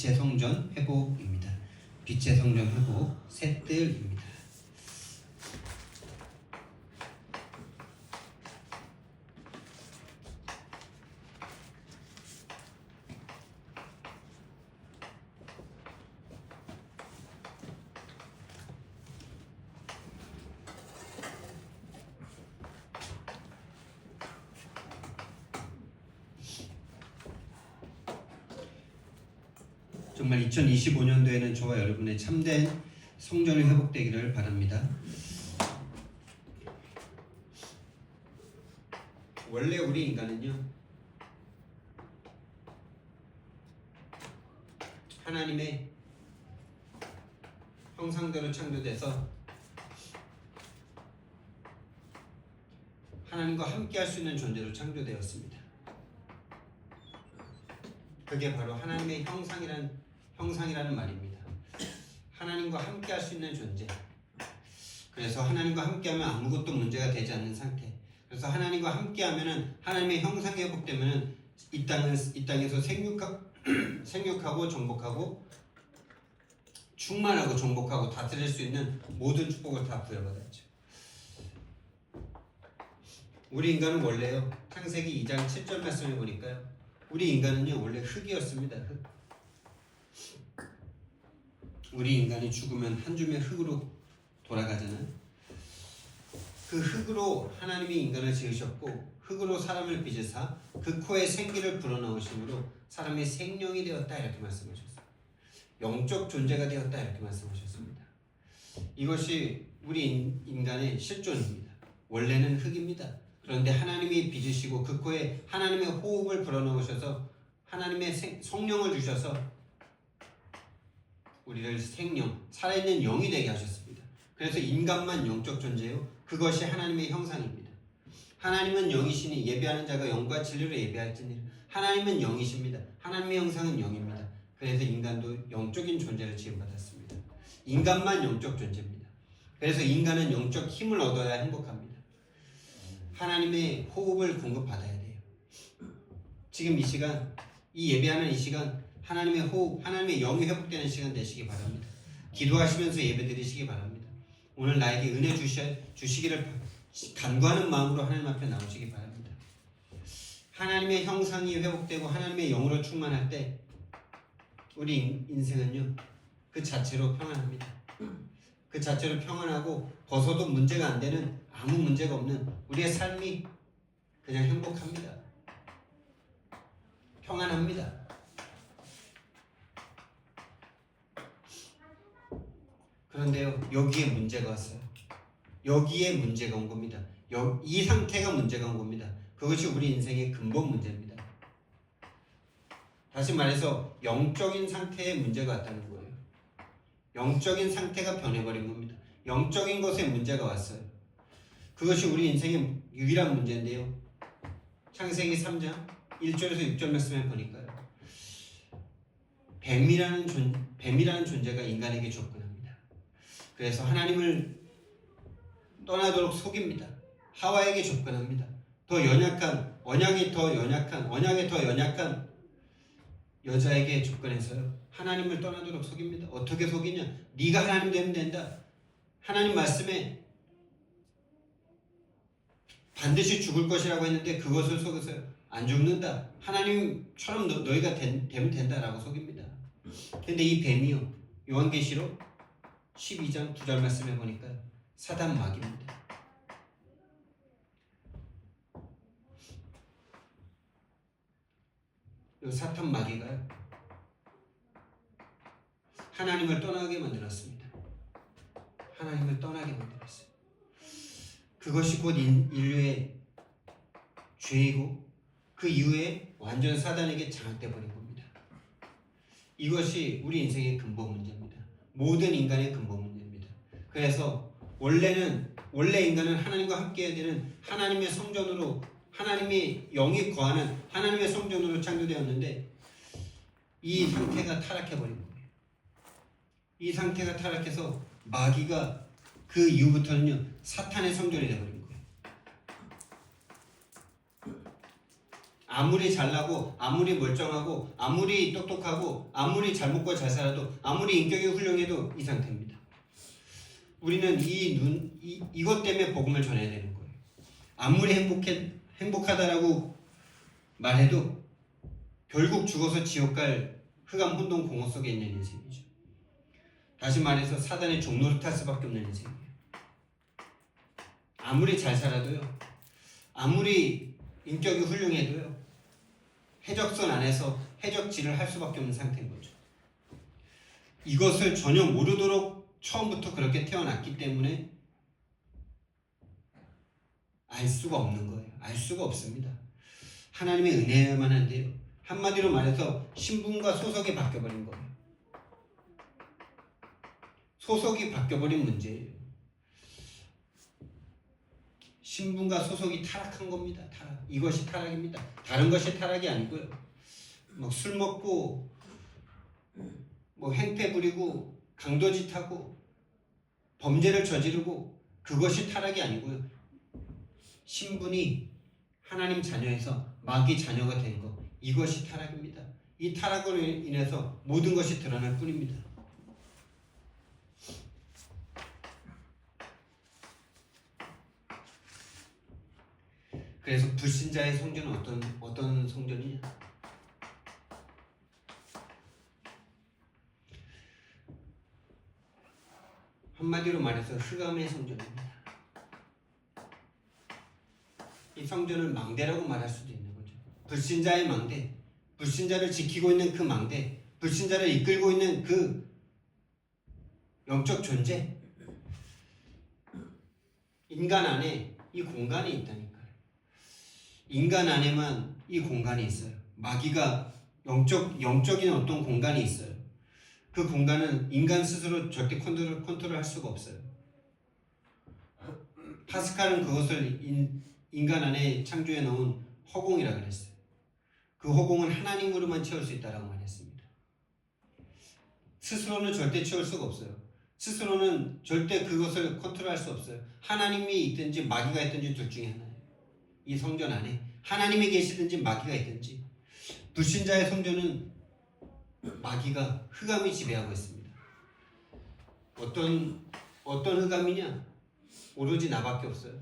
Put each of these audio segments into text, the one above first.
빛의 성전 회복입니다. 빛의 성전 회복 셋들입니다. 정말 2025년도에는 저와 여러분의 참된 성전이 회복되기를 바랍니다. 원래 우리 인간은요, 하나님의 형상대로 창조돼서 하나님과 함께할 수 있는 존재로 창조되었습니다. 그게 바로 하나님의 형상이라는 말입니다. 하나님과 함께 할 수 있는 존재. 그래서 하나님과 함께하면 아무것도 문제가 되지 않는 상태. 그래서 하나님과 함께하면은 하나님의 형상이 회복되면은 이 땅에서 생육하고 정복하고 충만하고 정복하고 다스릴 수 있는 모든 축복을 다 부여받았죠. 우리 인간은 원래요, 창세기 2장 7절 말씀을 보니까요, 우리 인간은요 원래 흙이었습니다. 흙. 우리 인간이 죽으면 한 줌의 흙으로 돌아가잖아요. 그 흙으로 하나님이 인간을 지으셨고 흙으로 사람을 빚으사 그 코에 생기를 불어넣으심으로 사람이 생명이 되었다 이렇게 말씀하셨어요. 영적 존재가 되었다 이렇게 말씀하셨습니다. 이것이 우리 인간의 실존입니다. 원래는 흙입니다. 그런데 하나님이 빚으시고 그 코에 하나님의 호흡을 불어넣으셔서 하나님의 성령을 주셔서 우리를 생명, 살아있는 영이 되게 하셨습니다. 그래서 인간만 영적 존재요, 그것이 하나님의 형상입니다. 하나님은 영이시니 예배하는 자가 영과 진리로 예배할지니. 하나님은 영이십니다. 하나님의 형상은 영입니다. 그래서 인간도 영적인 존재를 지음받았습니다. 인간만 영적 존재입니다. 그래서 인간은 영적 힘을 얻어야 행복합니다. 하나님의 호흡을 공급받아야 돼요. 지금 이 시간, 이 예배하는 이 시간, 하나님의 호흡, 하나님의 영이 회복되는 시간 되시기 바랍니다. 기도하시면서 예배드리시기 바랍니다. 오늘 나에게 은혜 주시기를 간구하는 마음으로 하나님 앞에 나오시기 바랍니다. 하나님의 형상이 회복되고 하나님의 영으로 충만할 때 우리 인생은요, 그 자체로 평안합니다. 그 자체로 평안하고 벗어도 문제가 안 되는, 아무 문제가 없는 우리의 삶이 그냥 행복합니다. 평안합니다. 그런데요, 여기에 문제가 왔어요. 여기에 문제가 온 겁니다. 이 상태가 문제가 온 겁니다. 그것이 우리 인생의 근본 문제입니다. 다시 말해서 영적인 상태에 문제가 왔다는 거예요. 영적인 상태가 변해버린 겁니다. 영적인 것에 문제가 왔어요. 그것이 우리 인생의 유일한 문제인데요, 창세기 3장 1절에서 6절 말씀에 보니까요, 뱀이라는 존재가 인간에게 접근합니다. 그래서 하나님을 떠나도록 속입니다. 하와에게 접근합니다. 더 연약한, 언약에 더 연약한 여자에게 접근해서요, 하나님을 떠나도록 속입니다. 어떻게 속이냐? 네가 하나님 되면 된다. 하나님 말씀에 반드시 죽을 것이라고 했는데 그것을 속여서요, 안 죽는다. 하나님처럼 너희가 되면 된다라고 속입니다. 근데 이 뱀이요, 요한계시록 12장 9절 말씀에 보니까 사단 마귀입니다. 이 사탄 마귀가요, 하나님을 떠나게 만들었습니다. 하나님을 떠나게 만들었어요. 그것이 곧 인류의 죄이고 그 이후에 완전 사단에게 장악돼 버린 겁니다. 이것이 우리 인생의 근본 문제입니다. 모든 인간의 근본 문제입니다. 그래서 원래 인간은 하나님과 함께 해야 되는 하나님의 성전으로, 하나님의 영이 거하는 하나님의 성전으로 창조되었는데 이 상태가 타락해버린 거예요. 이 상태가 타락해서 마귀가 그 이후부터는요, 사탄의 성전이 되어버린 거예요. 아무리 잘나고 아무리 멀쩡하고 아무리 똑똑하고 아무리 잘 먹고 잘 살아도 아무리 인격이 훌륭해도 이 상태입니다. 우리는 이것 때문에 복음을 전해야 되는 거예요. 아무리 행복하다라고 말해도 결국 죽어서 지옥 갈 흑암 혼돈 공허 속에 있는 인생이죠. 다시 말해서 사단의 종로를 탈 수밖에 없는 인생이에요. 아무리 잘 살아도요, 아무리 인격이 훌륭해도요, 해적선 안에서 해적질을 할 수밖에 없는 상태인 거죠. 이것을 전혀 모르도록 처음부터 그렇게 태어났기 때문에 알 수가 없는 거예요. 알 수가 없습니다. 하나님의 은혜여야만 한데요. 한마디로 말해서 신분과 소속이 바뀌어버린 거예요. 소속이 바뀌어버린 문제예요. 신분과 소속이 타락한 겁니다. 타락. 이것이 타락입니다. 다른 것이 타락이 아니고요. 막 술 먹고 뭐 행패 부리고 강도짓하고 범죄를 저지르고 그것이 타락이 아니고요. 신분이 하나님 자녀에서 마귀 자녀가 된 것, 이것이 타락입니다. 이 타락으로 인해서 모든 것이 드러날 뿐입니다. 그래서 불신자의 성전은 어떤 성전이냐? 한마디로 말해서 흑암의 성전입니다. 이 성전을 망대라고 말할 수도 있는 거죠. 불신자의 망대, 불신자를 지키고 있는 그 망대, 불신자를 이끌고 있는 그 영적 존재, 인간 안에 이 공간이 있다니까요. 인간 안에만 이 공간이 있어요. 마귀가 영적인 어떤 공간이 있어요. 그 공간은 인간 스스로 절대 컨트롤할 수가 없어요. 파스칼은 그것을 인간 안에 창조해 놓은 허공이라고 그랬어요. 그 허공은 하나님으로만 채울 수 있다라고 말했습니다. 스스로는 절대 채울 수가 없어요. 스스로는 절대 그것을 컨트롤할 수 없어요. 하나님이 있든지 마귀가 있든지 둘 중에 하나예요. 이 성전 안에 하나님이 계시든지 마귀가 있든지. 불신자의 성전은 마귀가 흑암이 지배하고 있습니다. 어떤 흑암이냐? 오로지 나밖에 없어요.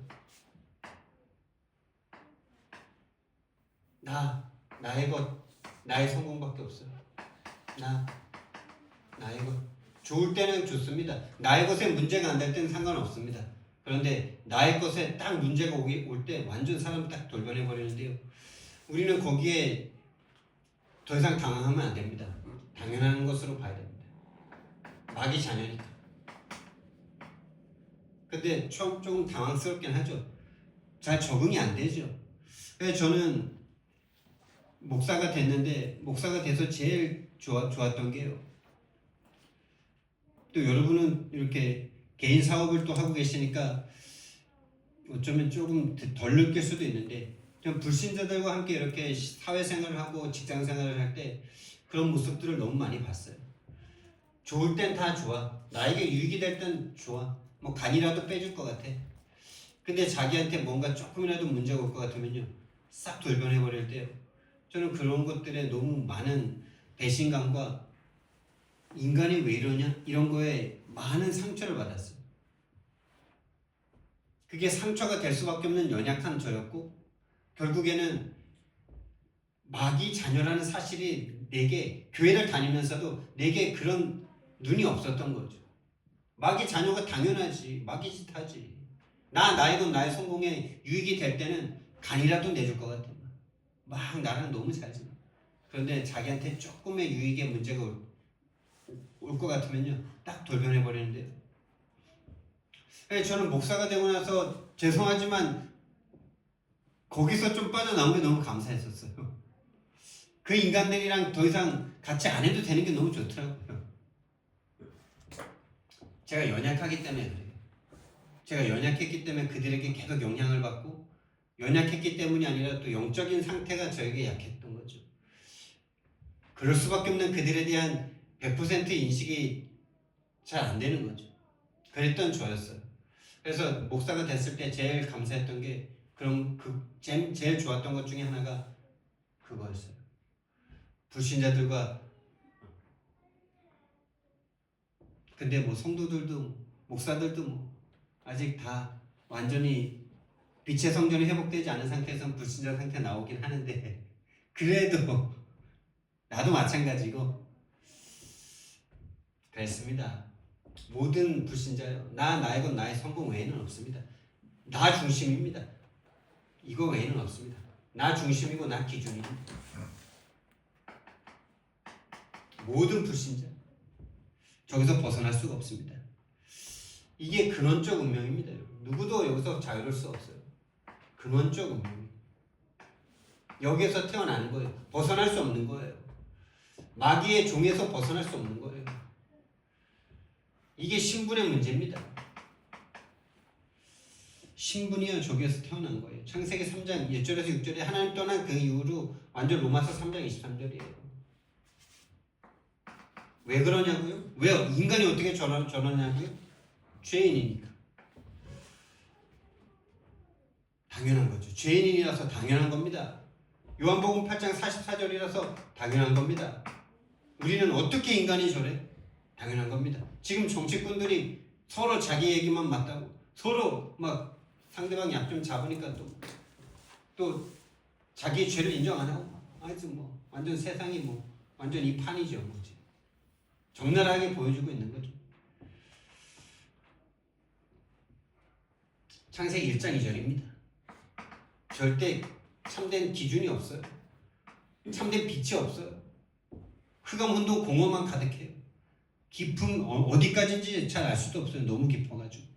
나의 것, 나의 성공밖에 없어요. 나의 것. 좋을 때는 좋습니다. 나의 것에 문제가 안 될 때는 상관없습니다. 그런데 나의 것에 딱 문제가 올 때 완전 사람을 딱 돌변해 버리는데요. 우리는 거기에 더 이상 당황하면 안 됩니다. 당연한 것으로 봐야 됩니다. 마귀 자녀니까. 근데 조금 당황스럽긴 하죠. 잘 적응이 안 되죠. 그래서 저는 목사가 됐는데, 목사가 돼서 제일 좋았던 게요. 또 여러분은 이렇게 개인 사업을 또 하고 계시니까 어쩌면 조금 덜 느낄 수도 있는데, 좀 불신자들과 함께 이렇게 사회생활을 하고 직장생활을 할 때 그런 모습들을 너무 많이 봤어요. 좋을 땐 다 좋아. 나에게 유익이 될 땐 좋아. 뭐 간이라도 빼줄 것 같아. 근데 자기한테 뭔가 조금이라도 문제가 올 것 같으면요, 싹 돌변해버릴 때요. 저는 그런 것들에 너무 많은 배신감과 인간이 왜 이러냐? 이런 거에 많은 상처를 받았어요. 그게 상처가 될 수밖에 없는 연약한 저였고, 결국에는 마귀 자녀라는 사실이 내게, 교회를 다니면서도 내게 그런 눈이 없었던 거죠. 마귀 자녀가 당연하지. 마귀 짓 하지. 나의 건 나의 성공에 유익이 될 때는 간이라도 내줄 것 같아. 막 나랑 너무 잘 지내. 그런데 자기한테 조금의 유익에 문제가 올 것 같으면요, 딱 돌변해 버리는데요. 저는 목사가 되고 나서 죄송하지만 거기서 좀 빠져나온 게 너무 감사했었어요. 그 인간들이랑 더 이상 같이 안 해도 되는 게 너무 좋더라고요. 제가 연약하기 때문에 그래요. 제가 연약했기 때문에 그들에게 계속 영향을 받고, 연약했기 때문이 아니라 또 영적인 상태가 저에게 약했던 거죠. 그럴 수밖에 없는 그들에 대한 100% 인식이 잘 안 되는 거죠. 그랬던 저였어요. 그래서 목사가 됐을 때 제일 감사했던 게, 제일 좋았던 것 중에 하나가 그거였어요. 불신자들과 근데 뭐 성도들도 목사들도 뭐 아직 다 완전히 빛의 성전이 회복되지 않은 상태에서는 불신자 상태 나오긴 하는데 그래도 나도 마찬가지고 그랬습니다. 모든 불신자요. 나의 것 나의 성공 외에는 없습니다. 나 중심입니다. 이거 외에는 없습니다. 나 중심이고 나 기준입니다. 모든 불신자 저기서 벗어날 수가 없습니다. 이게 근원적 운명입니다. 누구도 여기서 자유로울 수 없어요. 근원적 운명. 여기에서 태어나는 거예요. 벗어날 수 없는 거예요. 마귀의 종에서 벗어날 수 없는 거예요. 이게 신분의 문제입니다. 신분이요 저기에서 태어난 거예요. 창세기 3장 1절에서 6절에 하나님 떠난 그 이후로 완전 로마서 3장 23절이에요. 왜 그러냐고요? 왜 인간이 어떻게 저러냐고요? 죄인이니까. 당연한 거죠. 죄인이라서 당연한 겁니다. 요한복음 8장 44절이라서 당연한 겁니다. 우리는 어떻게 인간이 저래? 당연한 겁니다. 지금 정치꾼들이 서로 자기 얘기만 맞다고 서로 막 상대방 약 좀 잡으니까 또 자기 죄를 인정 안 하고 하여튼 뭐 완전 세상이 뭐 완전 이 판이죠. 뭐지. 적나라하게 보여주고 있는 거죠. 창세기 1장 2절입니다. 절대 참된 기준이 없어요. 참된 빛이 없어요. 흑암 혼돈 공허만 가득해요. 깊음 어디까지인지 잘 알 수도 없어요. 너무 깊어가지고.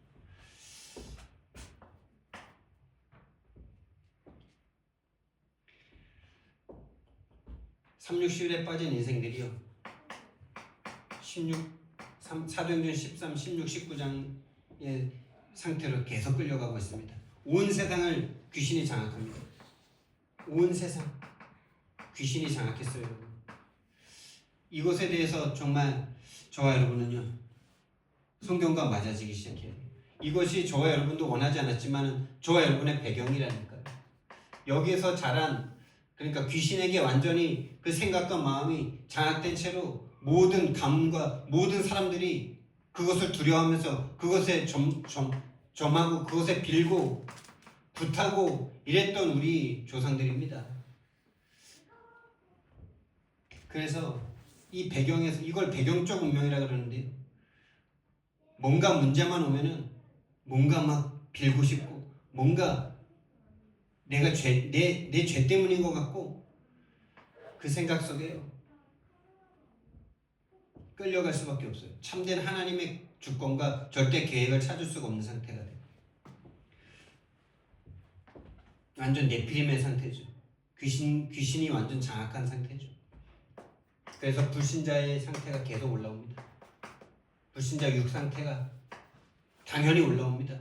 삼육시일에 빠진 인생들이요. 사도행전 13, 16, 19장의 상태로 계속 끌려가고 있습니다. 온 세상을 귀신이 장악합니다. 온 세상 귀신이 장악했어요. 여러분. 이것에 대해서 정말 저와 여러분은요 성경과 맞아지기 시작해요. 이것이 저와 여러분도 원하지 않았지만 저와 여러분의 배경이라니까요. 여기에서 자란 그러니까 귀신에게 완전히 그 생각과 마음이 장악된 채로 모든 가문과 모든 사람들이 그것을 두려워하면서 그것에 점하고 그것에 빌고 굿하고 이랬던 우리 조상들입니다. 그래서 이 배경에서 이걸 배경적 운명이라 그러는데요. 뭔가 문제만 오면은 뭔가 막 빌고 싶고 뭔가 내가 내 죄 때문인 것 같고 그 생각 속에요. 끌려갈 수밖에 없어요. 참된 하나님의 주권과 절대 계획을 찾을 수가 없는 상태가 돼요. 완전 네피림의 상태죠. 귀신이 완전 장악한 상태죠. 그래서 불신자의 상태가 계속 올라옵니다. 불신자 육 상태가 당연히 올라옵니다.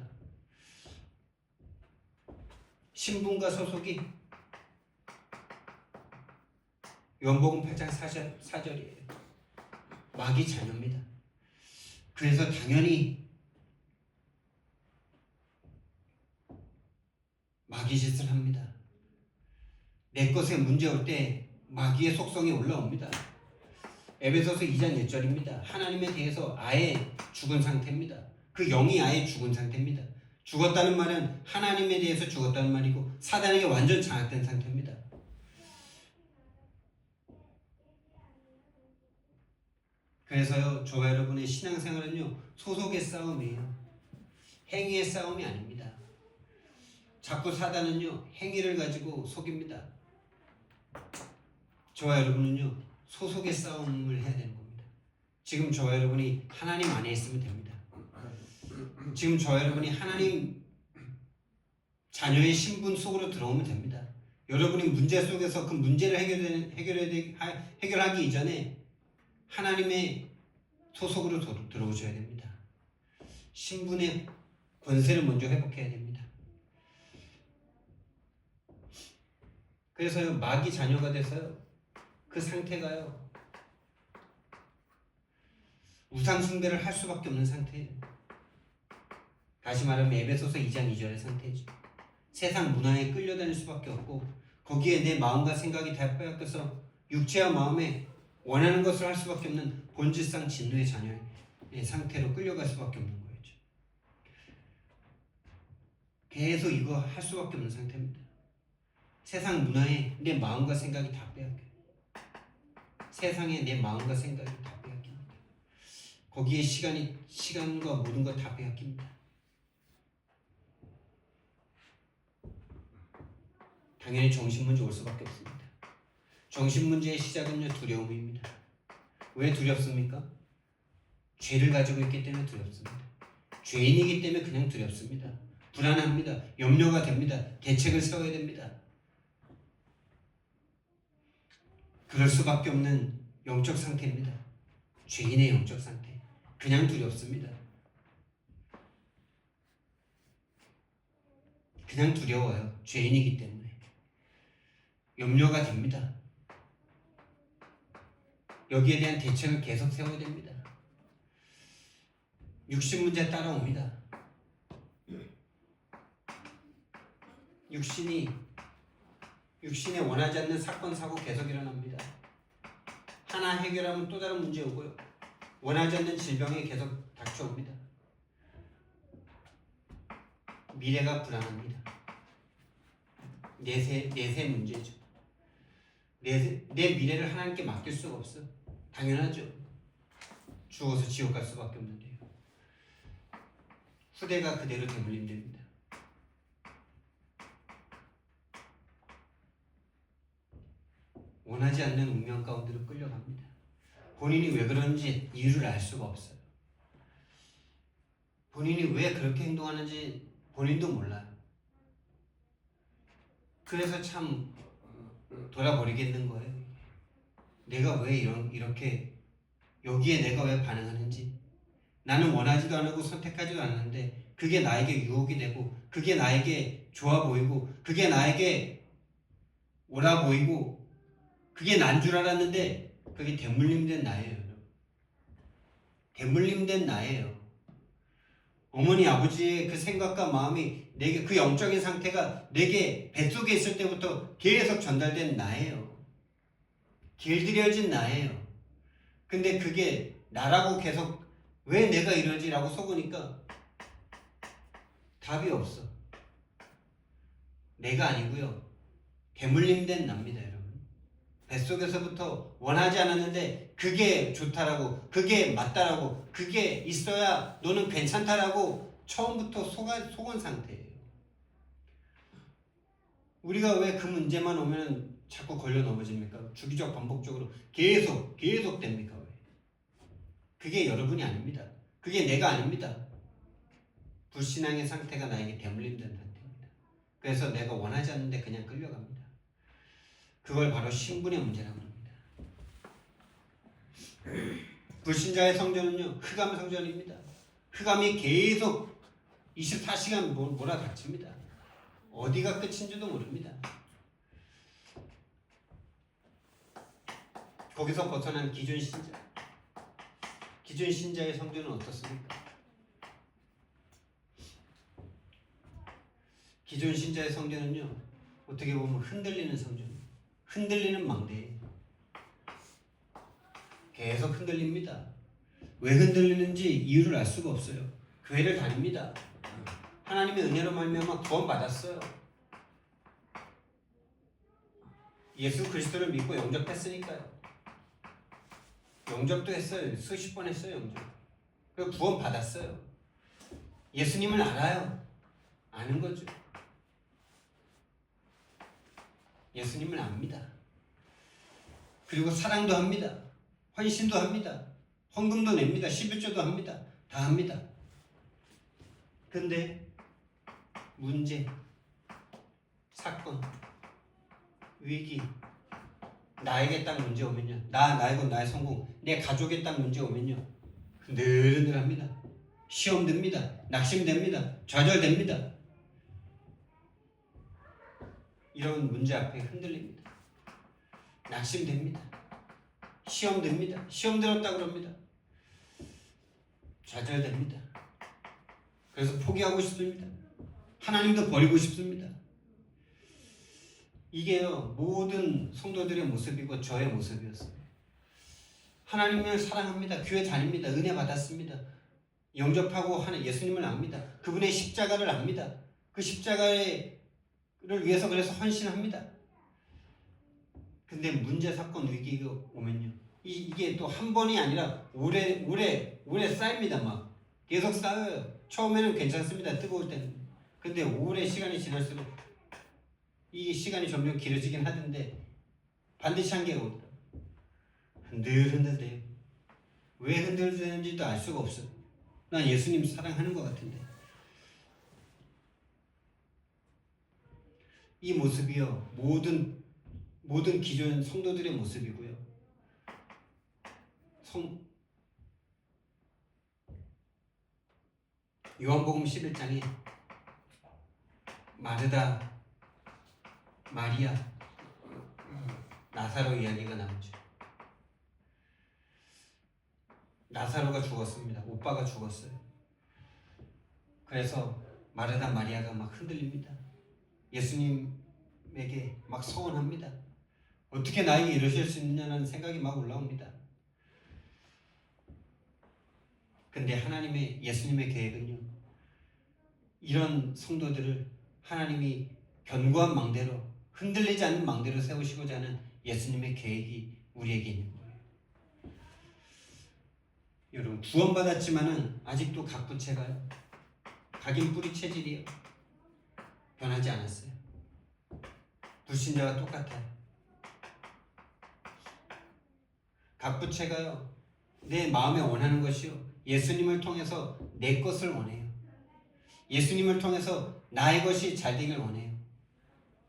신분과 소속이 요한복음 8장 4절이에요. 마귀 자녀입니다. 그래서 당연히 마귀 짓을 합니다. 내 것에 문제 올 때 마귀의 속성이 올라옵니다. 에베소서 2장 1절입니다. 하나님에 대해서 아예 죽은 상태입니다. 그 영이 아예 죽은 상태입니다. 죽었다는 말은 하나님에 대해서 죽었다는 말이고 사단에게 완전 장악된 상태입니다. 그래서요 저와 여러분의 신앙생활은요 소속의 싸움이에요. 행위의 싸움이 아닙니다. 자꾸 사단은요 행위를 가지고 속입니다. 저와 여러분은요 소속의 싸움을 해야 되는 겁니다. 지금 저와 여러분이 하나님 안에 있으면 됩니다. 지금 저와 여러분이 하나님 자녀의 신분 속으로 들어오면 됩니다. 여러분이 문제 속에서 그 문제를 해결하기 이전에 하나님의 소속으로 들어오셔야 됩니다. 신분의 권세를 먼저 회복해야 됩니다. 그래서요 마귀 자녀가 돼서요 그 상태가요 우상 숭배를 할 수밖에 없는 상태예요. 다시 말하면 에베소서 2장 2절의 상태죠. 세상 문화에 끌려다닐 수밖에 없고 거기에 내 마음과 생각이 다 빼앗겨서 육체와 마음에 원하는 것을 할 수밖에 없는 본질상 진노의 자녀의 상태로 끌려갈 수밖에 없는 거였죠. 계속 이거 할 수밖에 없는 상태입니다. 세상 문화에 내 마음과 생각이 다 빼앗겨요. 세상에 내 마음과 생각이 다 빼앗깁니다. 거기에 시간과 모든 것 다 빼앗깁니다. 당연히 정신문제 올 수밖에 없습니다. 정신문제의 시작은요, 두려움입니다. 왜 두렵습니까? 죄를 가지고 있기 때문에 두렵습니다. 죄인이기 때문에 그냥 두렵습니다. 불안합니다. 염려가 됩니다. 대책을 세워야 됩니다. 그럴 수밖에 없는 영적 상태입니다. 죄인의 영적 상태. 그냥 두렵습니다. 그냥 두려워요. 죄인이기 때문에. 염려가 됩니다. 여기에 대한 대책을 계속 세워야 됩니다. 육신 문제 따라옵니다. 육신에 원하지 않는 사건, 사고 계속 일어납니다. 하나 해결하면 또 다른 문제 오고요. 원하지 않는 질병이 계속 닥쳐옵니다. 미래가 불안합니다. 내세 문제죠. 내 미래를 하나님께 맡길 수가 없어. 당연하죠. 죽어서 지옥 갈 수밖에 없는데요. 후대가 그대로 대물림됩니다. 원하지 않는 운명 가운데로 끌려갑니다. 본인이 왜 그런지 이유를 알 수가 없어요. 본인이 왜 그렇게 행동하는지 본인도 몰라요. 그래서 참 돌아버리겠는 거예요. 내가 왜 이렇게 여기에 내가 왜 반응하는지. 나는 원하지도 않고 선택하지도 않는데 그게 나에게 유혹이 되고 그게 나에게 좋아 보이고 그게 나에게 옳아 보이고 그게 난 줄 알았는데 그게 대물림된 나예요. 대물림된 나예요. 어머니 아버지의 그 생각과 마음이 내게, 그 영적인 상태가 내게 뱃속에 있을 때부터 계속 전달된 나예요. 길들여진 나예요. 근데 그게 나라고 계속 왜 내가 이러지라고 속으니까 답이 없어. 내가 아니고요. 대물림된 납니다, 여러분. 뱃속에서부터 원하지 않았는데 그게 좋다라고, 그게 맞다라고, 그게 있어야 너는 괜찮다라고 처음부터 속은 상태예요. 우리가 왜 그 문제만 오면 자꾸 걸려 넘어집니까? 주기적 반복적으로 계속 됩니까? 왜? 그게 여러분이 아닙니다. 그게 내가 아닙니다. 불신앙의 상태가 나에게 대물림된 상태입니다. 그래서 내가 원하지 않는데 그냥 끌려갑니다. 그걸 바로 신분의 문제라고 합니다. 불신자의 성전은요, 흑암 성전입니다. 흑암이 계속 24시간 몰아닥칩니다. 어디가 끝인지도 모릅니다. 거기서 벗어난 기존 신자의 성전은 어떻습니까? 기존 신자의 성전은요, 어떻게 보면 흔들리는 성전이에요. 흔들리는 망대예요. 계속 흔들립니다. 왜 흔들리는지 이유를 알 수가 없어요. 교회를 다닙니다. 하나님의 은혜로 말미암아 구원받았어요. 예수 그리스도를 믿고 영접했으니까요. 영접도 했어요. 수십 번 했어요, 영접. 그리고 구원받았어요. 예수님을 알아요. 아는 거죠. 예수님을 압니다. 그리고 사랑도 합니다. 헌신도 합니다. 헌금도 냅니다. 11조도 합니다. 다 합니다. 근데 문제, 사건, 위기, 나에게 딱 문제 오면요, 나이고 나의 성공, 내 가족에 딱 문제 오면요, 느느느합니다. 시험 듭니다. 낙심됩니다. 좌절됩니다. 이런 문제 앞에 흔들립니다. 낙심됩니다. 시험 듭니다. 시험 들었다 그럽니다. 좌절됩니다. 그래서 포기하고 싶습니다. 하나님도 버리고 싶습니다. 이게요 모든 성도들의 모습이고 저의 모습이었어요. 하나님을 사랑합니다. 교회 다닙니다. 은혜 받았습니다. 영접하고 하는 예수님을 압니다. 그분의 십자가를 압니다. 그 십자가를 위해서 그래서 헌신합니다. 근데 문제 사건 위기가 오면요 이게 또 한 번이 아니라 오래 쌓입니다. 막 계속 쌓여요. 처음에는 괜찮습니다. 뜨거울 때는. 근데 오래 시간이 지날수록 이 시간이 점점 길어지긴 하던데 반드시 한계가 오더라. 흔들흔들대요. 왜 흔들되는지도 알 수가 없어. 난 예수님 사랑하는 것 같은데. 이 모습이요 모든 기존 성도들의 모습이고요. 요한복음 11장에 마르다, 마리아, 나사로 이야기가 나오죠. 나사로가 죽었습니다. 오빠가 죽었어요. 그래서 마르다, 마리아가 막 흔들립니다. 예수님에게 막 서원합니다. 어떻게 나에게 이러실 수 있느냐는 생각이 막 올라옵니다. 근데 예수님의 계획은요, 이런 성도들을 하나님이 견고한 망대로, 흔들리지 않는 망대로 세우시고자 하는 예수님의 계획이 우리에게 있는 거예요. 여러분, 구원받았지만은 아직도 각 부채가요, 각인 뿌리 체질이요, 변하지 않았어요. 불신자와 똑같아요. 각 부채가요, 내 마음에 원하는 것이요, 예수님을 통해서 내 것을 원해요. 예수님을 통해서 나의 것이 잘 되길 원해요.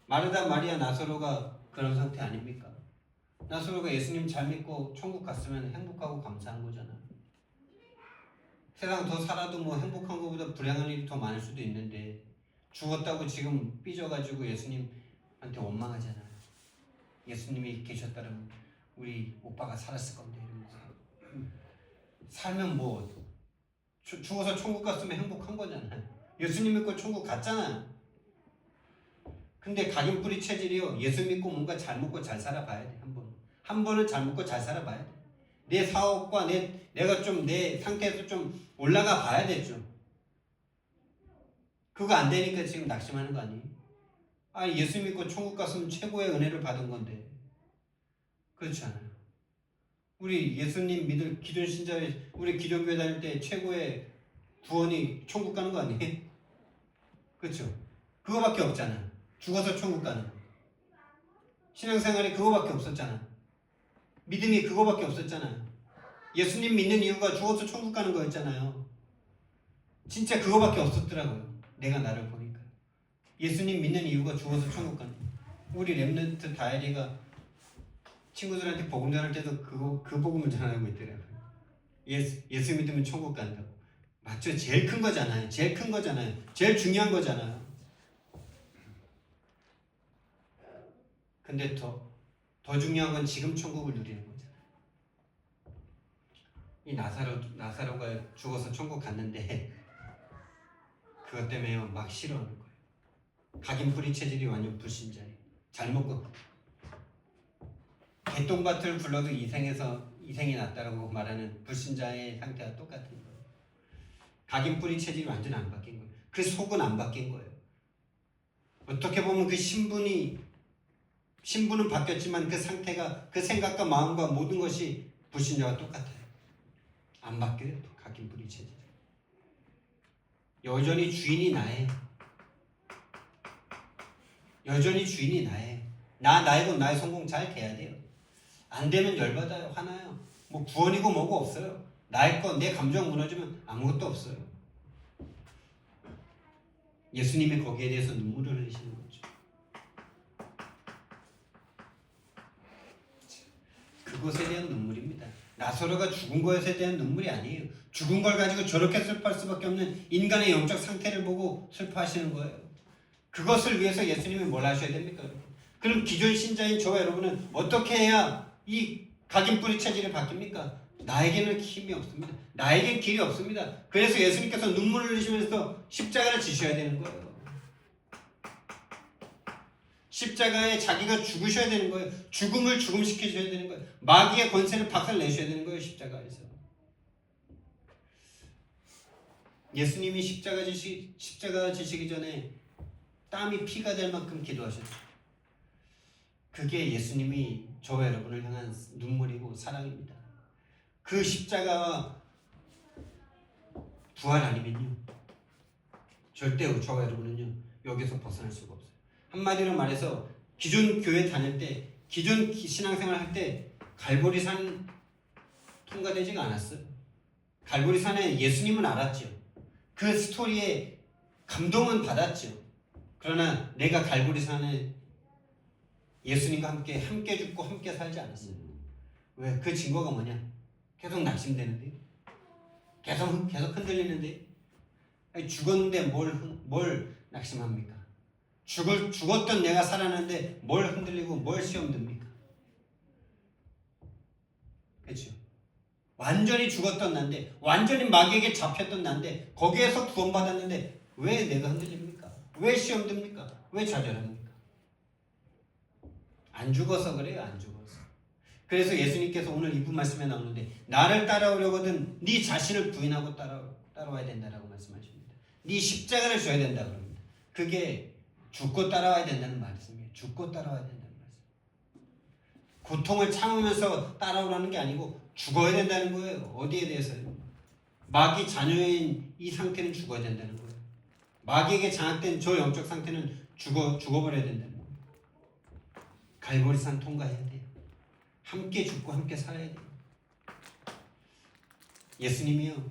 마르다, 마리아, 나사로가 그런 상태 아닙니까? 나사로가 예수님 잘 믿고 천국 갔으면 행복하고 감사한 거잖아요. 세상 더 살아도 뭐 행복한 것보다 불행한 일이 더 많을 수도 있는데 죽었다고 지금 삐져가지고 예수님한테 원망하잖아요. 예수님이 계셨다면 우리 오빠가 살았을 건데 이러면서. 살면 뭐 죽어서 천국 갔으면 행복한 거잖아요. 예수님 믿고 천국 갔잖아요. 근데 각인 뿌리 체질이요, 예수 믿고 뭔가 잘 먹고 잘 살아봐야 돼. 한 번은 잘 먹고 잘 살아봐야 돼. 내 사업과 내가 좀 내 상태에서 좀 올라가 봐야 되죠. 그거 안 되니까 지금 낙심하는 거 아니에요? 예수 믿고 천국 갔으면 최고의 은혜를 받은 건데. 그렇지 않아요. 우리 예수님 믿을 기존 신자의, 우리 기독교회 다닐 때 최고의 구원이 천국 가는 거 아니에요? 그렇죠? 그거밖에 없잖아. 죽어서 천국 가는 거. 신앙생활이 그거밖에 없었잖아. 믿음이 그거밖에 없었잖아. 예수님 믿는 이유가 죽어서 천국 가는 거였잖아요. 진짜 그거밖에 없었더라고요. 내가 나를 보니까. 예수님 믿는 이유가 죽어서 천국 가는 거. 우리 랩런트 다이리가 친구들한테 복음 전할 때도 그 복음을 전하고 있더라고요. 예수 믿으면 천국 간다고. 맞죠? 제일 큰 거잖아요. 제일 큰 거잖아요. 제일 중요한 거잖아요. 근데 더 중요한 건 지금 천국을 누리는 거잖아요. 이 나사로가 죽어서 천국 갔는데 그것 때문에 막 싫어하는 거예요. 각인 뿌리 체질이 완전 불신자예요. 잘 먹고 개똥밭을 굴러도 이생이 낫다라고 말하는 불신자의 상태와 똑같은 거예요. 각인 뿌리 체질이 완전 안 바뀐 거예요. 그 속은 안 바뀐 거예요. 어떻게 보면 그 신분은 바뀌었지만 그 상태가, 그 생각과 마음과 모든 것이 불신자와 똑같아요. 안 바뀌어요. 각인 뿌리 체질. 여전히 주인이 나예요. 여전히 주인이 나예요. 나의 것, 나의 성공 잘 돼야 돼요. 안 되면 열받아요. 화나요. 뭐 구원이고 뭐고 없어요. 나의 것, 내 감정 무너지면 아무것도 없어요. 예수님이 거기에 대해서 눈물을 흘리시는 거죠. 그것에 대한 눈물입니다. 나사로가 죽은 것에 대한 눈물이 아니에요. 죽은 걸 가지고 저렇게 슬퍼할 수밖에 없는 인간의 영적 상태를 보고 슬퍼하시는 거예요. 그것을 위해서 예수님이 뭘 하셔야 됩니까? 그럼 기존 신자인 저와 여러분은 어떻게 해야 이 각인 뿌리 체질이 바뀝니까? 나에게는 힘이 없습니다. 나에겐 길이 없습니다. 그래서 예수님께서 눈물을 흘리시면서 십자가를 지셔야 되는 거예요. 십자가에 자기가 죽으셔야 되는 거예요. 죽음을 죽음시키셔야 되는 거예요. 마귀의 권세를 박살내셔야 되는 거예요. 십자가에서. 예수님이 십자가 지시기 전에 땀이 피가 될 만큼 기도하셨죠. 그게 예수님이 저와 여러분을 향한 눈물이고 사랑입니다. 그 십자가와 부활 아니면요, 절대 저와 여러분은요 여기서 벗어날 수가 없어요. 한마디로 말해서 기존 교회 다닐 때, 기존 신앙생활 할 때 갈보리산 통과되지가 않았어요. 갈보리산에 예수님은 알았죠. 그 스토리에 감동은 받았죠. 그러나 내가 갈보리산에 예수님과 함께 죽고 함께 살지 않았어요. 왜? 그 증거가 뭐냐? 계속 낙심되는데, 계속 흔들리는데, 아니, 죽었는데 뭘 낙심합니까? 죽었던 내가 살아났는데 뭘 흔들리고 뭘 시험 듭니까? 그렇죠? 완전히 죽었던 난데, 완전히 마귀에게 잡혔던 난데, 거기에서 구원받았는데 왜 내가 흔들립니까? 왜 시험 듭니까? 왜 좌절합니까? 안 죽어서 그래요. 안 죽어서. 그래서 예수님께서 오늘 이분 말씀에 나오는데, 나를 따라오려거든 네 자신을 부인하고 따라와야 된다라고 말씀하십니다. 네 십자가를 져야 된다 그럽니다. 그게 죽고 따라와야 된다는 말씀이에요. 죽고 따라와야 된다는 말씀. 고통을 참으면서 따라오라는 게 아니고 죽어야 된다는 거예요. 어디에 대해서요? 마귀 자녀인 이 상태는 죽어야 된다는 거예요. 마귀에게 장악된 저 영적 상태는 죽어버려야 된다는 거예요. 갈보리산 통과해야 돼요. 함께 죽고 함께 살아야 돼요. 예수님이요,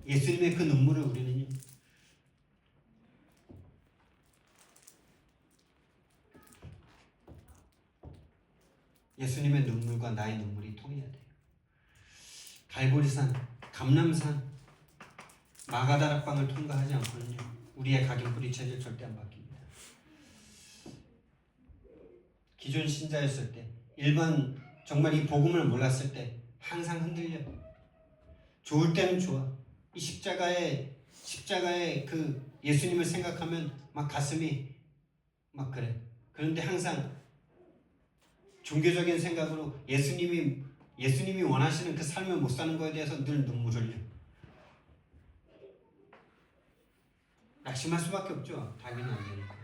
예수님의 그 눈물을 우리는요, 예수님의 눈물과 나의 눈물이 통해야 돼요. 갈보리산, 감람산, 마가다락방을 통과하지 않고는요, 우리의 각인뿌리 체질 절대 안 바뀝니다. 기존 신자였을 때, 일반 정말 이 복음을 몰랐을 때 항상 흔들려. 좋을 때는 좋아. 이 십자가의 그 예수님을 생각하면 막 가슴이 막 그래. 그런데 항상 종교적인 생각으로 예수님이 원하시는 그 삶을 못 사는 거에 대해서 늘 눈물을 흘려. 낙심할 수밖에 없죠. 당연히 안 되니까.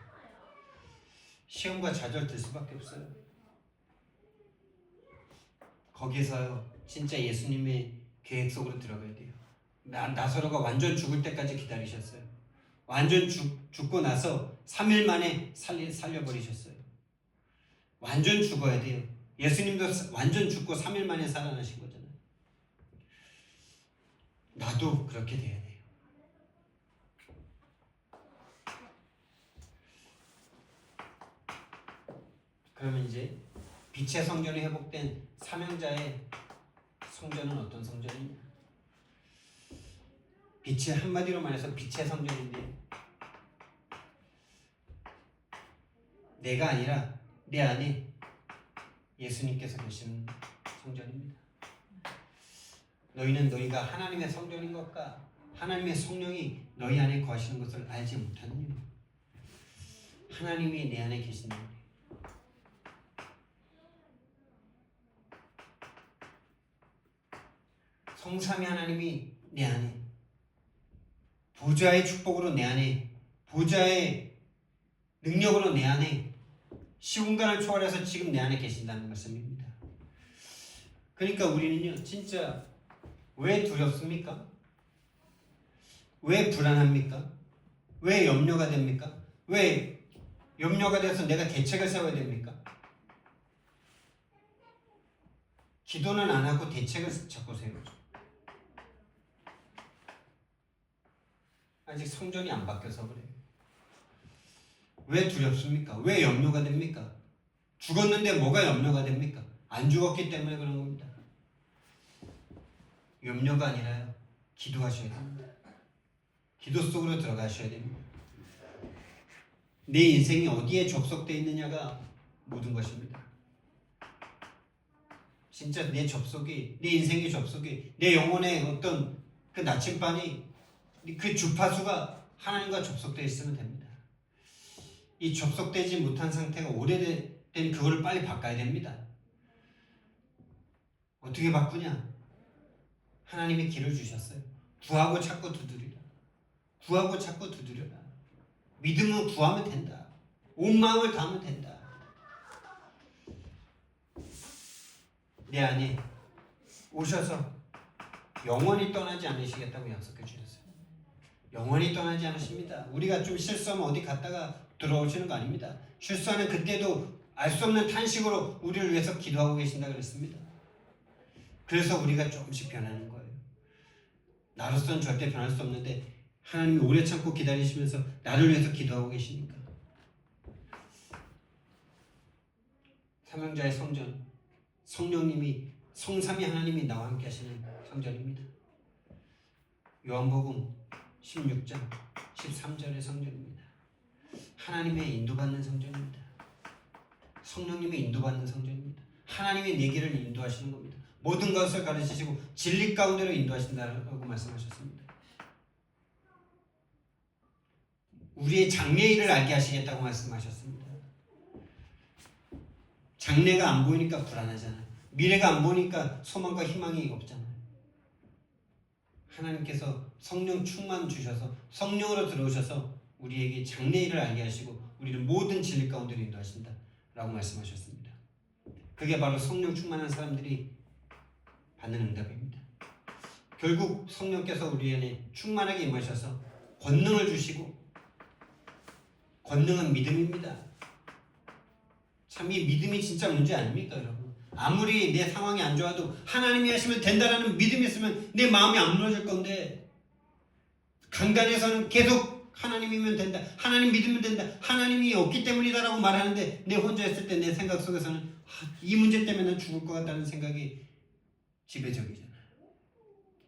시험과 좌절 들 수밖에 없어요. 거기서요, 진짜 예수님의 계획 속으로 들어가야 돼요. 나사로가 완전 죽을 때까지 기다리셨어요. 완전 죽고 나서 3일 만에 살려버리셨어요. 완전 죽어야 돼요. 예수님도 완전 죽고 3일 만에 살아나신 거잖아요. 나도 그렇게 돼야 돼요. 그러면 이제 빛의 성전이 회복된 사명자의 성전은 어떤 성전이냐? 빛의, 한마디로 말해서 빛의 성전인데, 내가 아니라 내 안에 예수님께서 계시는 성전입니다. 너희는 너희가 하나님의 성전인 것과 하나님의 성령이 너희 안에 거하시는 것을 알지 못하느냐? 하나님이 내 안에 계신다. 성삼위 하나님이 내 안에, 보좌의 축복으로 내 안에, 보좌의 능력으로 내 안에, 시공간을 초월해서 지금 내 안에 계신다는 말씀입니다. 그러니까 우리는요, 진짜 왜 두렵습니까? 왜 불안합니까? 왜 염려가 됩니까? 왜 염려가 돼서 내가 대책을 세워야 됩니까? 기도는 안 하고 대책을 자꾸 세우죠. 아직 성전이 안 바뀌어서 그래요. 왜 두렵습니까? 왜 염려가 됩니까? 죽었는데 뭐가 염려가 됩니까? 안 죽었기 때문에 그런 겁니다. 염려가 아니라요, 기도하셔야 됩니다. 기도 속으로 들어가셔야 됩니다. 내 인생이 어디에 접속되어 있느냐가 모든 것입니다. 진짜 내 인생의 접속이, 내 영혼의 어떤 그 나침반이, 그 주파수가 하나님과 접속되어 있으면 됩니다. 이 접속되지 못한 상태가 오래된 그거를 빨리 바꿔야 됩니다. 어떻게 바꾸냐? 하나님이 길을 주셨어요. 구하고 찾고 두드리라. 구하고 찾고 두드려라. 믿음은 구하면 된다. 온 마음을 다하면 된다. 내 안에 오셔서 영원히 떠나지 않으시겠다고 약속해 주셨어요. 영원히 떠나지 않으십니다. 우리가 좀 실수하면 어디 갔다가 들어오시는 거 아닙니다. 실수하는 그때도 알 수 없는 탄식으로 우리를 위해서 기도하고 계신다 그랬습니다. 그래서 우리가 조금씩 변하는 거예요. 나로서는 절대 변할 수 없는데 하나님이 오래 참고 기다리시면서 나를 위해서 기도하고 계시니까. 삼형제의 성전, 성령님이 성삼위 하나님이 나와 함께 하시는 성전입니다. 요한복음 16장 13절의 성전입니다. 하나님의 인도받는 성전입니다. 성령님의 인도받는 성전입니다. 하나님의 내 길을 인도하시는 겁니다. 모든 것을 가르치시고 진리 가운데로 인도하신다고 말씀하셨습니다. 우리의 장래일을 알게 하시겠다고 말씀하셨습니다. 장래가 안 보이니까 불안하잖아요. 미래가 안 보이니까 소망과 희망이 없잖아요. 하나님께서 성령 충만 주셔서 성령으로 들어오셔서 우리에게 장래일을 알게 하시고 우리를 모든 진리 가운데로 인도하신다 라고 말씀하셨습니다. 그게 바로 성령 충만한 사람들이 받는 응답입니다. 결국 성령께서 우리 안에 충만하게 임하셔서 권능을 주시고, 권능은 믿음입니다. 참 이 믿음이 진짜 문제 아닙니까 여러분? 아무리 내 상황이 안 좋아도 하나님이 하시면 된다라는 믿음이 있으면 내 마음이 안 무너질 건데, 강단에서는 계속 하나님이면 된다, 하나님 믿으면 된다, 하나님이 없기 때문이다라고 말하는데 내 혼자 있을 때 내 생각 속에서는 이 문제 때문에 난 죽을 것 같다는 생각이 지배적이잖아요.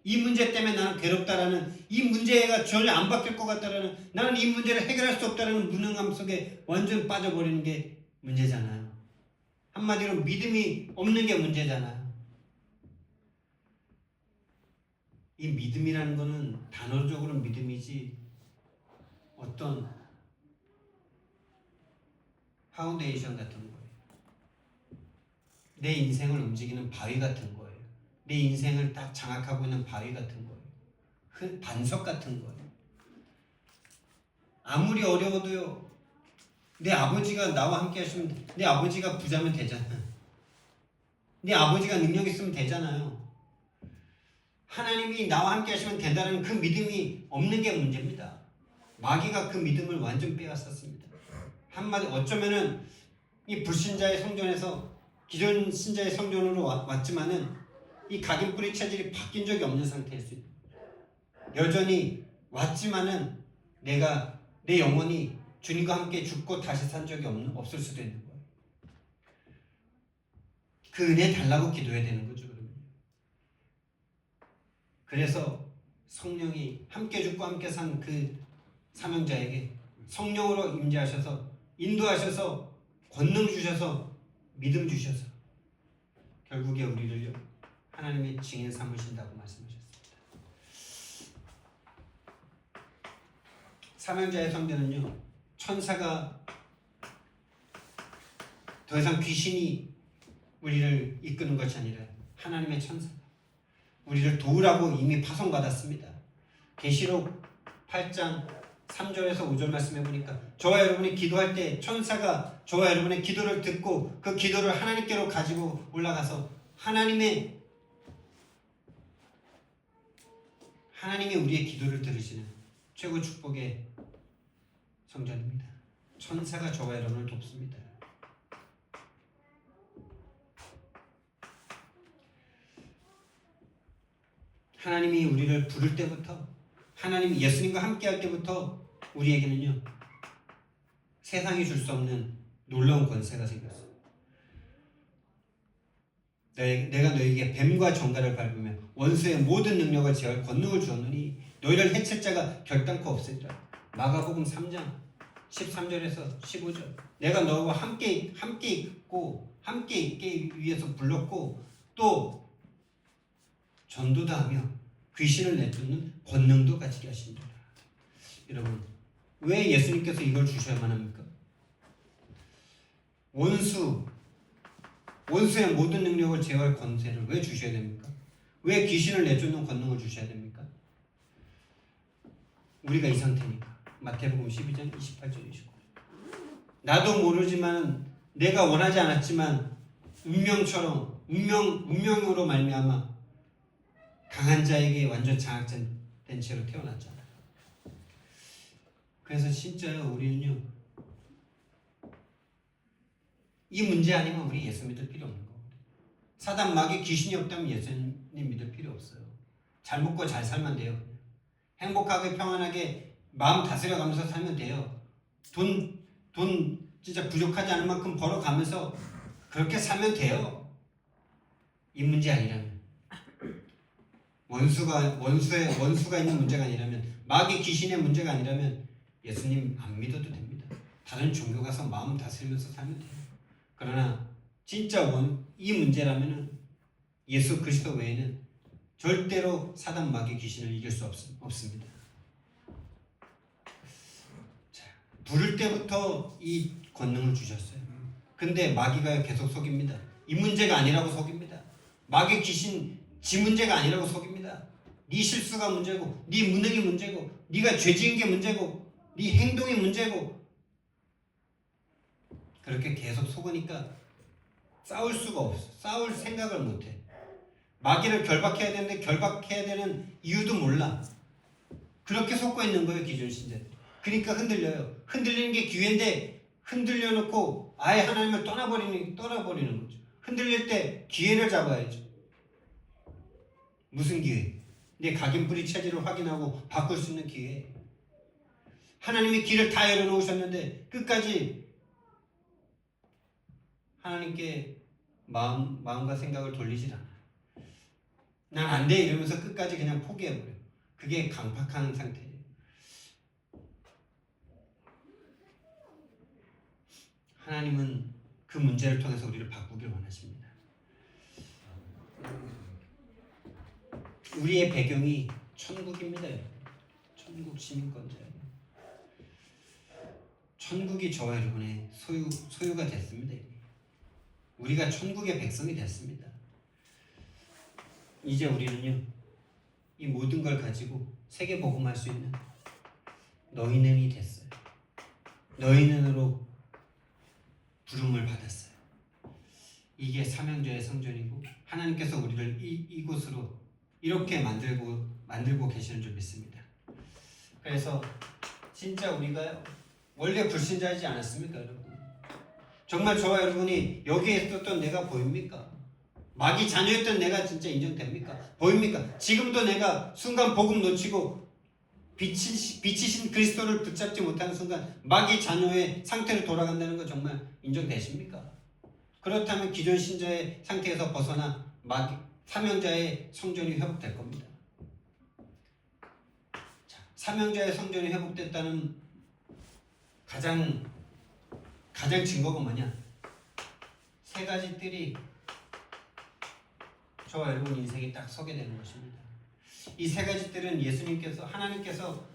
이 문제 때문에 나는 괴롭다라는, 이 문제가 전혀 안 바뀔 것 같다라는, 나는 이 문제를 해결할 수 없다라는 무능함 속에 완전 빠져버리는 게 문제잖아요. 한마디로 믿음이 없는 게 문제잖아요. 이 믿음이라는 거는 단어적으로 믿음이지 어떤 파운데이션 같은 거예요. 내 인생을 움직이는 바위 같은 거예요. 내 인생을 딱 장악하고 있는 바위 같은 거예요. 그 반석 같은 거예요. 아무리 어려워도요, 내 아버지가 나와 함께 하시면, 내 아버지가 부자면 되잖아요. 내 아버지가 능력 있으면 되잖아요. 하나님이 나와 함께 하시면 된다는 그 믿음이 없는 게 문제입니다. 마귀가 그 믿음을 완전 빼앗았습니다. 한마디 어쩌면은 이 불신자의 성전에서 기존 신자의 성전으로 왔지만은 이 각인뿌리 체질이 바뀐 적이 없는 상태일 수 있다. 여전히 왔지만은 내가 내 영혼이 주님과 함께 죽고 다시 산 적이 없을 수도 있는 거예요. 그 은혜 달라고 기도해야 되는 거죠. 그러면. 그래서 성령이 함께 죽고 함께 산 그 사명자에게 성령으로 임재하셔서 인도하셔서 권능 주셔서 믿음 주셔서 결국에 우리를요 하나님의 증인 삼으신다고 말씀하셨습니다. 사명자의 성전은요, 천사가 더 이상 귀신이 우리를 이끄는 것이 아니라 하나님의 천사가 우리를 도우라고 이미 파송받았습니다. 계시록 8장 3절에서 5절 말씀해 보니까 저와 여러분이 기도할 때 천사가 저와 여러분의 기도를 듣고 그 기도를 하나님께로 가지고 올라가서 하나님이 우리의 기도를 들으시는 최고 축복의 성전입니다. 천사가 저와 여러분을 돕습니다. 하나님이 우리를 부를 때부터, 하나님이 예수님과 함께 할 때부터 우리에게는요 세상이 줄 수 없는 놀라운 권세가 생겼어요. 내가 너에게 뱀과 정갈을 밟으며 원수의 모든 능력을 제할 권능을 주었느니 너희를 해칠 자가 결단코 없으리라. 마가복음 3장 13절에서 15절. 내가 너와 함께 있고 함께 있기 위해서 불렀고 또 전도도 하며 귀신을 내쫓는 권능도 가지게 하신다. 여러분, 왜 예수님께서 이걸 주셔야만 합니까? 원수의 모든 능력을 제어할 권세를 왜 주셔야 됩니까? 왜 귀신을 내쫓는 권능을 주셔야 됩니까? 우리가 이 상태니까. 마태복음 12장 28절 29절. 나도 모르지만 내가 원하지 않았지만 운명으로 말미암아 강한 자에게 완전 장악된 채로 태어났잖아. 그래서 진짜 우리는요, 이 문제 아니면 우리 예수 믿을 필요 없는 겁니다. 사단 마귀 귀신이 없다면 예수님 믿을 필요 없어요. 잘 먹고 잘 살면 돼요. 행복하게 평안하게 마음 다스려가면서 살면 돼요. 돈 진짜 부족하지 않을 만큼 벌어가면서 그렇게 살면 돼요. 이 문제 아니라면, 원수가 있는 문제가 아니라면, 마귀 귀신의 문제가 아니라면 예수님 안 믿어도 됩니다. 다른 종교 가서 마음 다스리면서 살면 돼요. 그러나 진짜 이 문제라면 예수 그리스도 외에는 절대로 사단 마귀 귀신을 이길 수 없습니다. 자, 부를 때부터 이 권능을 주셨어요. 근데 마귀가 계속 속입니다. 이 문제가 아니라고 속입니다. 마귀 귀신 지 문제가 아니라고 속입니다. 네 실수가 문제고, 네 무능이 문제고, 네가 죄 지은 게 문제고, 네 행동이 문제고, 그렇게 계속 속으니까 싸울 수가 없어. 싸울 생각을 못해. 마귀를 결박해야 되는데 결박해야 되는 이유도 몰라. 그렇게 속고 있는 거예요, 기존 신자들. 그러니까 흔들려요. 흔들리는 게 기회인데 흔들려 놓고 아예 하나님을 떠나버리는 거죠. 흔들릴 때 기회를 잡아야죠. 무슨 기회? 내 각인뿌리 체질을 확인하고 바꿀 수 있는 기회. 하나님이 길을 다 열어놓으셨는데 끝까지 하나님께 마음과 생각을 돌리질 않아. 난 안 돼 이러면서 끝까지 그냥 포기해버려. 그게 강팍한 상태예요. 하나님은 그 문제를 통해서 우리를 바꾸길 원하십니다. 우리의 배경이 천국입니다. 천국 시민권자예요. 천국이 저와 여러분의 소유가 됐습니다. 우리가 천국의 백성이 됐습니다. 이제 우리는요, 이 모든 걸 가지고 세계 복음할 수 있는 너희는이 됐어요. 너희는으로 부름을 받았어요. 이게 사명자의 성전이고 하나님께서 우리를 이곳으로 이렇게 만들고 계시는 줄 믿습니다. 그래서 진짜 우리가 원래 불신자이지 않았습니까, 여러분? 정말 저와 여러분이 여기에 있었던 내가 보입니까? 마귀 자녀였던 내가 진짜 인정됩니까? 보입니까? 지금도 내가 순간 복음 놓치고 빛이신 그리스도를 붙잡지 못하는 순간 마귀 자녀의 상태로 돌아간다는 거 정말 인정되십니까? 그렇다면 기존 신자의 상태에서 벗어나 사명자의 성전이 회복될 겁니다. 자, 사명자의 성전이 회복됐다는 가장 증거가 뭐냐? 세 가지 뜰이 저와 여러분 인생에 딱 서게 되는 것입니다. 이 세 가지 뜰은 하나님께서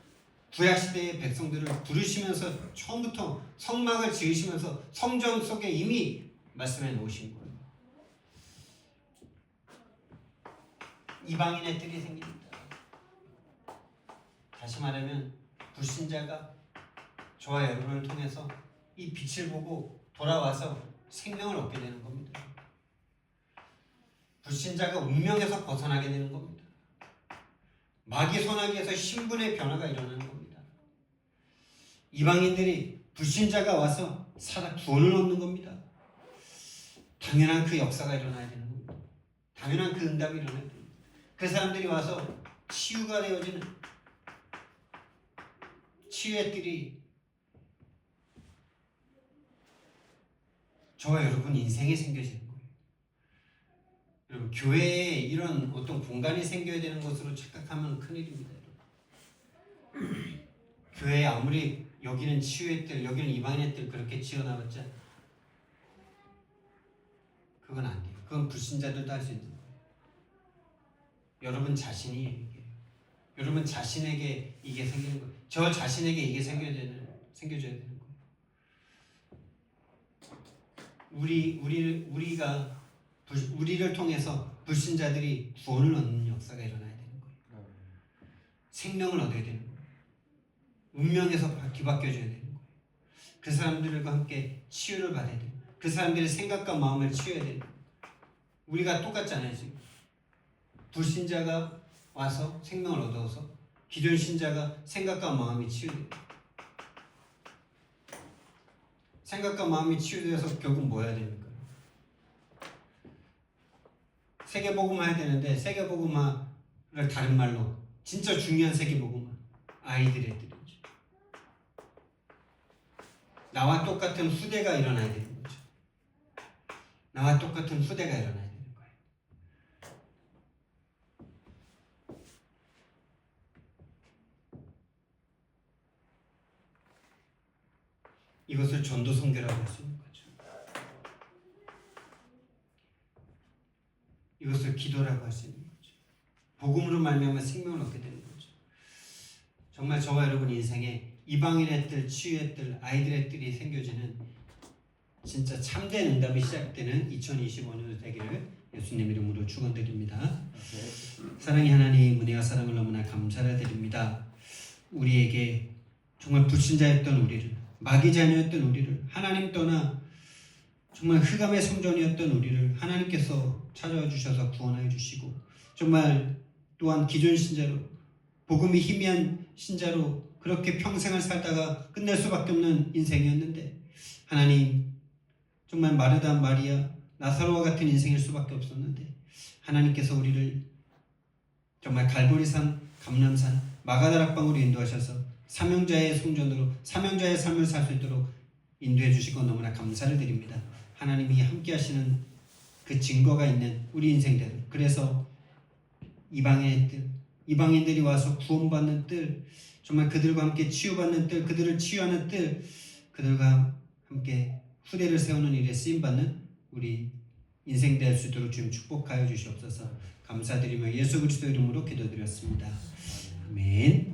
구약시대의 백성들을 부르시면서 처음부터 성막을 지으시면서 성전 속에 이미 말씀해 놓으신 거예요. 이방인의 뜰이 생깁니다. 다시 말하면 불신자가 저와 여러분을 통해서 이 빛을 보고 돌아와서 생명을 얻게 되는 겁니다. 불신자가 운명에서 벗어나게 되는 겁니다. 마귀 손아귀에서 신분의 변화가 일어나는 겁니다. 이방인들이 불신자가 와서 구원을 얻는 겁니다. 당연한 그 역사가 일어나야 되는 겁니다. 당연한 그 응답이 일어나야 됩니다. 그 사람들이 와서 치유가 되어지는 치유의 뜰이 저와 여러분 인생에 생겨지는 거예요. 여러분, 교회에 이런 어떤 공간이 생겨야 되는 것으로 착각하면 큰일입니다. 교회에 아무리 여기는 치유의 뜰, 여기는 이방인의 뜰 그렇게 지어놔봤자 그건 안 돼요. 그건 불신자들도 할 수 있는 거예요. 여러분 자신이 얘기해요. 여러분 자신에게 이게 생기는 거예요. 저 자신에게 이게 생겨져야 되는 거예요. 우리를 통해서 불신자들이 구원을 얻는 역사가 일어나야 되는 거예요. 생명을 얻어야 되는 거예요. 운명에서 뒤바뀌어져야 되는 거예요. 그 사람들과 함께 치유를 받아야 돼요. 그 사람들의 생각과 마음을 치유해야 돼요. 우리가 똑같잖아요. 지금 불신자가 와서 생명을 얻어서 기존 신자가 생각과 마음이 치유돼요. 생각과 마음이 치유돼서 결국 뭐 해야 됩니까? 세계복음화 해야 되는데 세계복음화를 다른 말로 진짜 중요한 세계복음화 아이들의 들이죠. 나와 똑같은 후대가 일어나야 되는 거죠. 나와 똑같은 후대가 일어나야 되는 거예요. 이것을 전도 선교라고 할 수 있는 거죠. 이것을 기도라고 할 수 있는 거죠. 복음으로 말미암아 생명을 얻게 되는 거죠. 정말 저와 여러분 인생에 이방인의 뜰, 치유의 뜰, 아이들의 뜰이 생겨지는 진짜 참된 응답이 시작되는 2025년이 되기를 예수님 이름으로 축원드립니다. 사랑의 하나님, 은혜와 사랑을 너무나 감사를 드립니다. 우리에게 정말 불신자였던 우리를, 마귀 자녀였던 우리를, 하나님 떠나 정말 흑암의 성전이었던 우리를 하나님께서 찾아와 주셔서 구원하여 주시고, 정말 또한 기존 신자로 복음이 희미한 신자로 그렇게 평생을 살다가 끝낼 수밖에 없는 인생이었는데, 하나님 정말 마르다 마리아 나사로와 같은 인생일 수밖에 없었는데, 하나님께서 우리를 정말 갈보리산, 감람산, 마가다락방으로 인도하셔서 사명자의 성전으로 사명자의 삶을 살 수 있도록 인도해 주시고 너무나 감사를 드립니다. 하나님이 함께 하시는 그 증거가 있는 우리 인생대로, 그래서 이방인의 뜰, 이방인들이 와서 구원받는 뜰, 정말 그들과 함께 치유받는 뜰, 그들을 치유하는 뜰, 그들과 함께 후대를 세우는 일에 쓰임받는 우리 인생 될 수 있도록 주님 축복하여 주시옵소서. 감사드리며 예수 그리스도 이름으로 기도드렸습니다. 아멘.